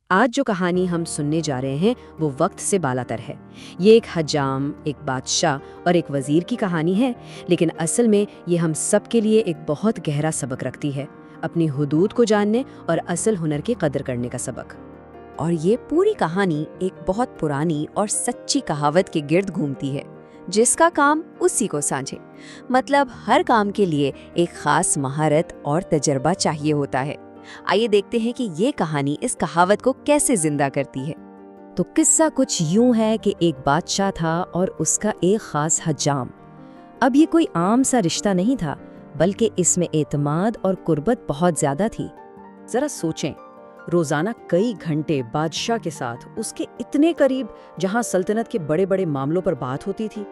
آج جو کہانی ہم سننے جا رہے ہیں وہ وقت سے بالاتر ہے۔ یہ ایک حجام، ایک بادشاہ اور ایک وزیر کی کہانی ہے، لیکن اصل میں یہ ہم سب کے لیے ایک بہت گہرا سبق رکھتی ہے، اپنی حدود کو جاننے اور اصل ہنر کی قدر کرنے کا سبق۔ اور یہ پوری کہانی ایک بہت پرانی اور سچی کہاوت کے گرد گھومتی ہے، جس کا کام اسی کو سانجھے۔ مطلب ہر کام کے لیے ایک خاص مہارت اور تجربہ چاہیے ہوتا ہے۔ آئیے دیکھتے ہیں کہ یہ کہانی اس کہاوت کو کیسے زندہ کرتی ہے۔ تو قصہ کچھ یوں ہے کہ ایک بادشاہ تھا اور اس کا ایک خاص حجام۔ اب یہ کوئی عام سا رشتہ نہیں تھا، بلکہ اس میں اعتماد اور قربت بہت زیادہ تھی۔ ذرا سوچیں، روزانہ کئی گھنٹے بادشاہ کے ساتھ، اس کے اتنے قریب جہاں سلطنت کے بڑے بڑے معاملوں پر بات ہوتی تھی۔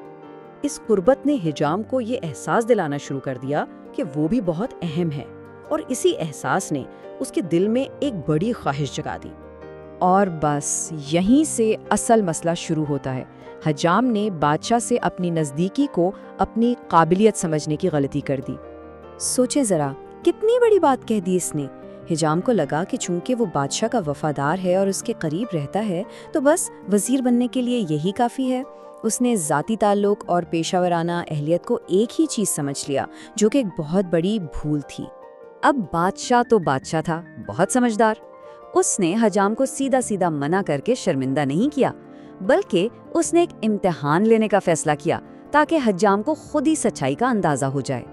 اس قربت نے حجام کو یہ احساس دلانا شروع کر دیا کہ وہ بھی بہت اہم ہے، اور اسی احساس نے اس کے دل میں ایک بڑی خواہش جگا دی۔ اور بس یہیں سے اصل مسئلہ شروع ہوتا ہے۔ حجام نے بادشاہ سے اپنی نزدیکی کو اپنی قابلیت سمجھنے کی غلطی کر دی۔ سوچیں ذرا، کتنی بڑی بات کہہ دی اس نے۔ حجام کو لگا کہ چونکہ وہ بادشاہ کا وفادار ہے اور اس کے قریب رہتا ہے، تو بس وزیر بننے کے لیے یہی کافی ہے۔ اس نے ذاتی تعلق اور پیشہ ورانہ اہلیت کو ایک ہی چیز سمجھ لیا، جو کہ ایک بہت بڑی بھول تھی۔ اب بادشاہ تو بادشاہ تھا، بہت سمجھدار۔ اس نے حجام کو سیدھا سیدھا منع کر کے شرمندہ نہیں کیا، بلکہ اس نے ایک امتحان لینے کا فیصلہ کیا تاکہ حجام کو خود ہی سچائی کا اندازہ ہو جائے۔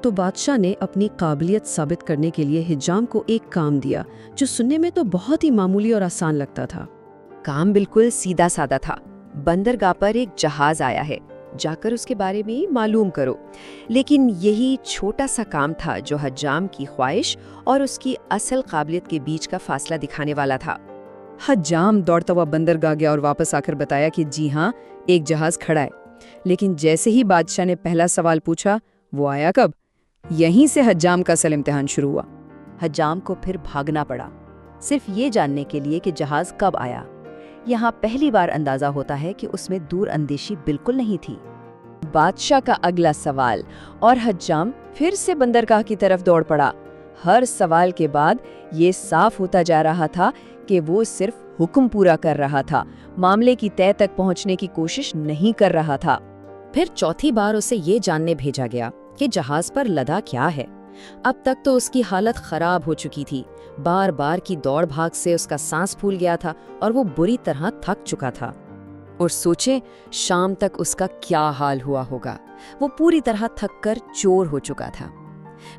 تو بادشاہ نے اپنی قابلیت ثابت کرنے کے لیے حجام کو ایک کام دیا، جو سننے میں تو بہت ہی معمولی اور آسان لگتا تھا۔ کام بالکل سیدھا سادہ تھا۔ بندرگاہ پر ایک جہاز آیا ہے، جا کر اس کے بارے میں معلوم کرو۔ لیکن یہی چھوٹا سا کام تھا جو حجام کی خواہش اور اس کی اصل قابلیت کے بیچ کا فاصلہ دکھانے والا تھا۔ حجام دوڑتا ہوا بندرگاہ گیا اور واپس آ کر بتایا کہ جی ہاں، ایک جہاز کھڑا ہے۔ لیکن جیسے ہی بادشاہ نے پہلا سوال پوچھا، وہ آیا کب؟ یہیں سے حجام کا اصل امتحان شروع ہوا۔ حجام کو پھر بھاگنا پڑا، صرف یہ جاننے کے لیے کہ جہاز کب آیا۔ یہاں پہلی بار اندازہ ہوتا ہے کہ اس میں دور اندیشی بالکل نہیں تھی۔ بادشاہ کا اگلا سوال، اور حجام پھر سے بندرگاہ کی طرف دوڑ پڑا۔ ہر سوال کے بعد یہ صاف ہوتا جا رہا تھا کہ وہ صرف حکم پورا کر رہا تھا، معاملے کی تہہ تک پہنچنے کی کوشش نہیں کر رہا تھا۔ پھر چوتھی بار اسے یہ جاننے بھیجا گیا کہ جہاز پر لدا کیا ہے۔ اب تک تو اس کی حالت خراب ہو چکی تھی، بار بار کی دوڑ بھاگ سے اس کا سانس پھول گیا تھا اور وہ بری طرح تھک چکا تھا۔ اور سوچیں شام تک اس کا کیا حال ہوا ہوگا۔ وہ پوری طرح تھک کر چور ہو چکا تھا۔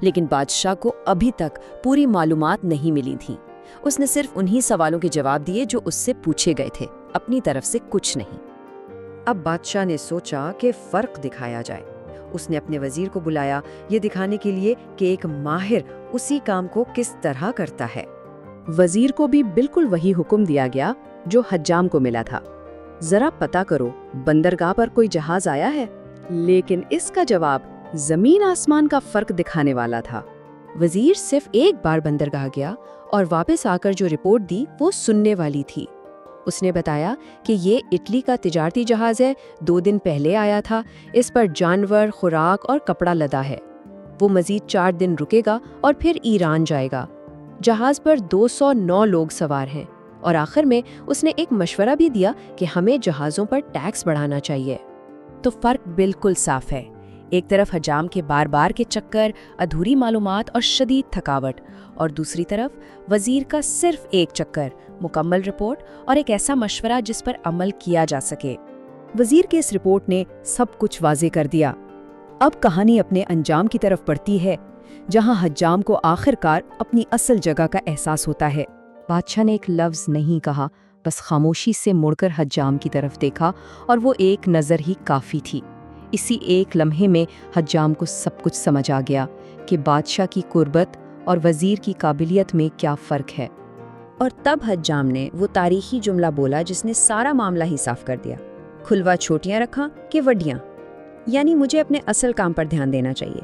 لیکن بادشاہ کو ابھی تک پوری معلومات نہیں ملی تھیں۔ اس نے صرف انہی سوالوں کے جواب دیے جو اس سے پوچھے گئے تھے، اپنی طرف سے کچھ نہیں۔ اب بادشاہ نے سوچا کہ فرق دکھایا جائے۔ اس نے اپنے وزیر کو بلایا، یہ دکھانے کے لیے کہ ایک ماہر اسی کام کو کس طرح کرتا ہے۔ وزیر کو بھی بالکل وہی حکم دیا گیا جو حجام کو ملا تھا۔ ذرا پتہ کرو، بندرگاہ پر کوئی جہاز آیا ہے؟ لیکن اس کا جواب زمین آسمان کا فرق دکھانے والا تھا۔ وزیر صرف ایک بار بندرگاہ گیا اور واپس آ کر جو رپورٹ دی وہ سننے والی تھی۔ اس نے بتایا کہ یہ اٹلی کا تجارتی جہاز ہے، 2 دن پہلے آیا تھا، اس پر جانور، خوراک اور کپڑا لدا ہے۔ وہ مزید 4 دن رکے گا اور پھر ایران جائے گا۔ جہاز پر 209 لوگ سوار ہیں، اور آخر میں اس نے ایک مشورہ بھی دیا کہ ہمیں جہازوں پر ٹیکس بڑھانا چاہیے۔ تو فرق بالکل صاف ہے۔ ایک طرف حجام کے بار بار کے چکر، ادھوری معلومات اور شدید تھکاوٹ، اور دوسری طرف وزیر کا صرف ایک چکر، مکمل رپورٹ اور ایک ایسا مشورہ جس پر عمل کیا جا سکے۔ وزیر کے اس رپورٹ نے سب کچھ واضح کر دیا۔ اب کہانی اپنے انجام کی طرف بڑھتی ہے، جہاں حجام کو آخر کار اپنی اصل جگہ کا احساس ہوتا ہے۔ بادشاہ نے ایک لفظ نہیں کہا، بس خاموشی سے مڑ کر حجام کی طرف دیکھا، اور وہ ایک نظر ہی کافی تھی۔ اسی ایک لمحے میں حجام کو سب کچھ سمجھ آ گیا کہ بادشاہ کی قربت اور وزیر کی قابلیت میں کیا فرق ہے۔ اور تب حجام نے وہ تاریخی جملہ بولا جس نے سارا معاملہ ہی صاف کر دیا، کھلوا چھوٹیاں رکھاں کہ وڈیاں، یعنی مجھے اپنے اصل کام پر دھیان دینا چاہیے۔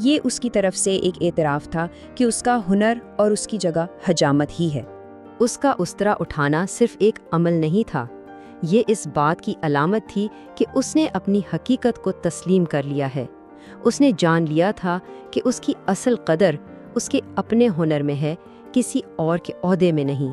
یہ اس کی طرف سے ایک اعتراف تھا کہ اس کا ہنر اور اس کی جگہ حجامت ہی ہے۔ اس کا استرا اٹھانا صرف ایک عمل نہیں تھا، یہ اس بات کی علامت تھی کہ اس نے اپنی حقیقت کو تسلیم کر لیا ہے۔ اس نے جان لیا تھا کہ اس کی اصل قدر اس کے اپنے ہنر میں ہے، کسی اور کے عہدے میں نہیں۔